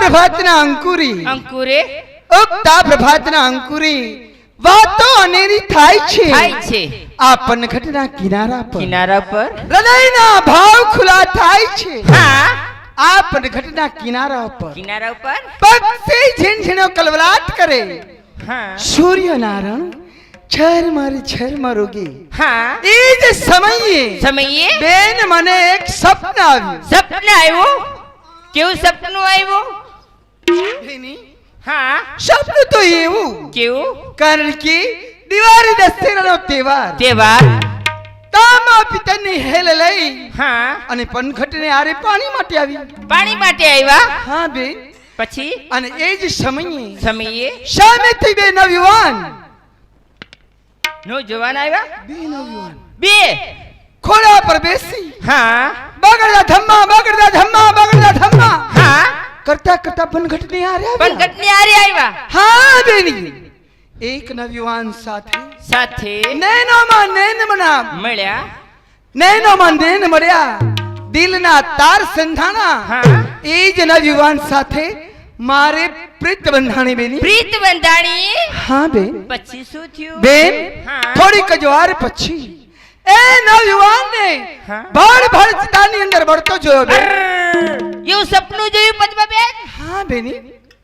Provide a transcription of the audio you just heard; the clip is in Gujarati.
પ્રભાતના અંકુરી અંકુરે ઉગતા પ્રભાતના અંકુરી વાતો અનેરી થાય થાય છે છે આ પનઘટના કિનારા પર કિનારા પર હૃદયના ભાવ ખુલ્લા થાય છે હા આ પનઘટના કિનારા પર કિનારા ઉપર પક્ષી ઝીણઝીણો કલવલાટ કરે હા સૂર્યનારાયણ છરમર ઉગે હા એ જ સમયે સમયે બેન મને એક સ્વપ્ન આવ્યું સપનું આવ્યું કેવું સપનું આવ્યું બેની, હા સ્વપ્ન તો એવું કેવું કારણ કે દિવાળી દશેરાનો તહેવાર તામા પિતાની હેલ લઈ હા અને પનઘટને આરે પાણી માટે આવી પાણી માટે આવ્યા હા બેન પછી અને એ જ સમયે સમયે સામેથી બે નવયુવાન નો જવાન આવ્યા બે નવયુવાન બે ખોડા પર બેસી હા બગડતા ધમ્મા હા કરતા કરતા પનઘટને આરે પણ આવ્યા ઘટની આરે આવ્યા હા બેની એક નવયુવાન સાથે સાથે નૈનોમાં નૈન મળ્યા મળ્યા દિલના તાર સંધાણા હા એ જ નવયુવાન સાથે મારે પ્રીત બંધાણી બેની પ્રીત બંધાણી હા બેન પછી શું થયું બેન હા. થોડીક જ વાર પછી એ નવયુવાનને હા. ભડ ચિતાની અંદર બળતો જોયો બેન એવું સપનું જોયું પદ્માબેન હા બેની